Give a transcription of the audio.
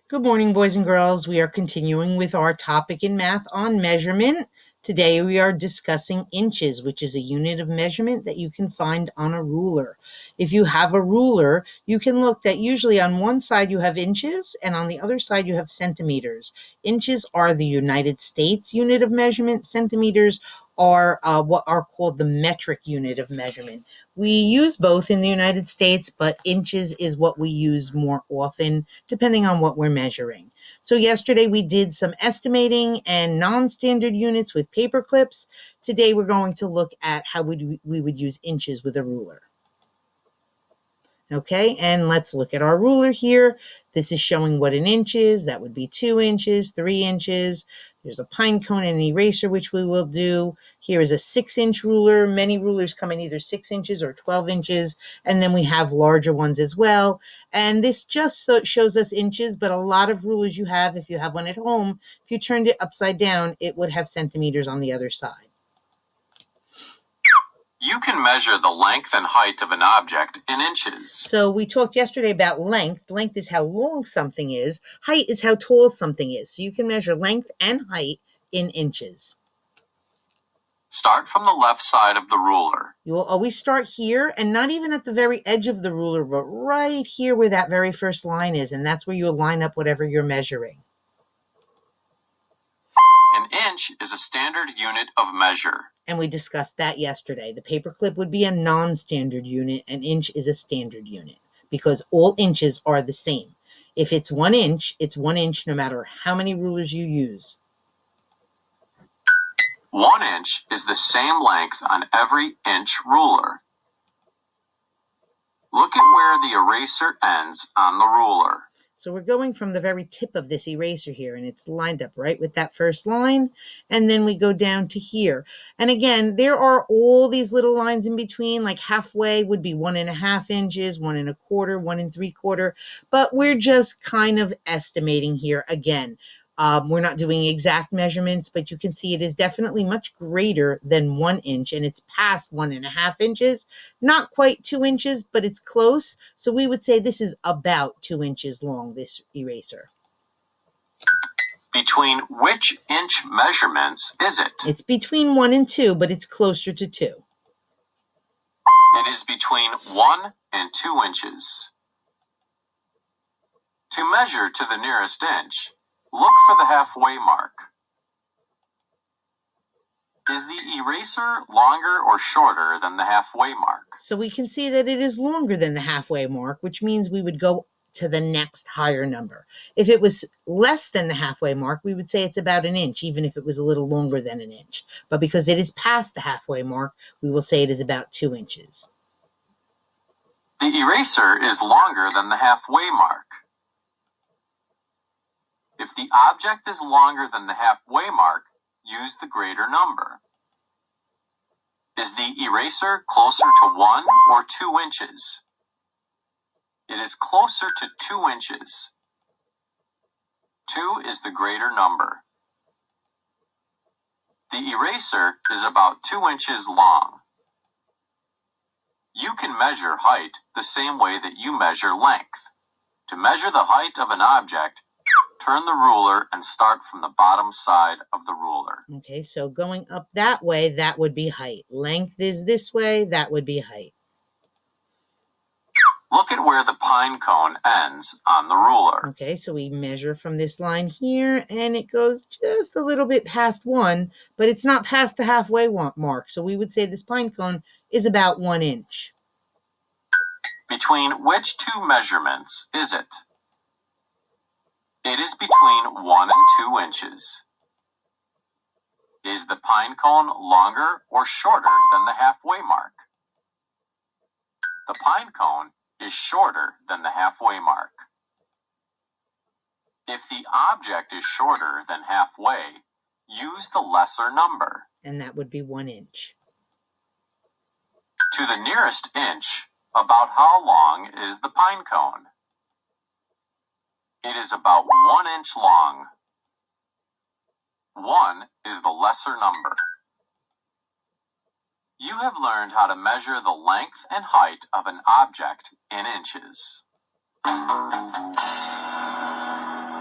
Good morning, boys and girls. We are continuing with our topic in math on measurement. Today we are discussing inches, which is a unit of measurement that you can find on a ruler. If you have a ruler, you can look that usually on one side you have inches and on the other side you have centimeters. Inches are the United States unit of measurement. Centimeters are what are called the metric unit of measurement. We use both in the United States, but inches is what we use more often, depending on what we're measuring. So yesterday we did some estimating and non-standard units with paper clips. Today we're going to look at how we would use inches with a ruler. Okay, and let's look at our ruler here. This is showing what an inch is. That would be 2 inches, 3 inches. There's a pine cone and an eraser, which we will do. Here is a 6-inch ruler. Many rulers come in either 6 inches or 12 inches, and then we have larger ones as well. And this just shows us inches, but a lot of rulers you have, if you have one at home, if you turned it upside down, it would have centimeters on the other side. You can measure the length and height of an object in inches. So we talked yesterday about length. Length is how long something is. Height is how tall something is. So you can measure length and height in inches. Start from the left side of the ruler. You will always start here, and not even at the very edge of the ruler, but right here where that very first line is, and that's where you'll line up whatever you're measuring. An inch is a standard unit of measure. And we discussed that yesterday. The paperclip would be a non-standard unit. An inch is a standard unit because all inches are the same. If it's 1 inch, it's 1 inch no matter how many rulers you use. 1 inch is the same length on every inch ruler. Look at where the eraser ends on the ruler. So we're going from the very tip of this eraser here, and it's lined up right with that first line, and then we go down to here. And again, there are all these little lines in between, like halfway would be 1.5 inches, 1 1/4, 1 3/4, but we're just kind of estimating here again. We're not doing exact measurements, but you can see it is definitely much greater than 1 inch, and it's past 1.5 inches. Not quite 2 inches, but it's close. So we would say this is about 2 inches long, this eraser. Between which inch measurements is it? It's between 1 and 2, but it's closer to 2. It is between 1 and 2 inches. To measure to the nearest inch, look for the halfway mark. Is the eraser longer or shorter than the halfway mark? So we can see that it is longer than the halfway mark, which means we would go to the next higher number. If it was less than the halfway mark, we would say it's about 1 inch, even if it was a little longer than 1 inch. But because it is past the halfway mark, we will say it is about 2 inches. The eraser is longer than the halfway mark. If the object is longer than the halfway mark, use the greater number. Is the eraser closer to 1 or 2 inches? It is closer to 2 inches. 2 is the greater number. The eraser is about 2 inches long. You can measure height the same way that you measure length. To measure the height of an object, turn the ruler and start from the bottom side of the ruler. Okay, so going up that way, that would be height. Length is this way, that would be height. Look at where the pine cone ends on the ruler. Okay, so we measure from this line here, and it goes just a little bit past 1, but it's not past the halfway mark. So we would say this pine cone is about 1 inch. Between which two measurements is it? It is between 1 and 2 inches. Is the pine cone longer or shorter than the halfway mark? The pine cone is shorter than the halfway mark. If the object is shorter than halfway, use the lesser number. And that would be 1 inch. To the nearest inch, about how long is the pine cone? It is about 1 inch long. 1 is the lesser number. You have learned how to measure the length and height of an object in inches.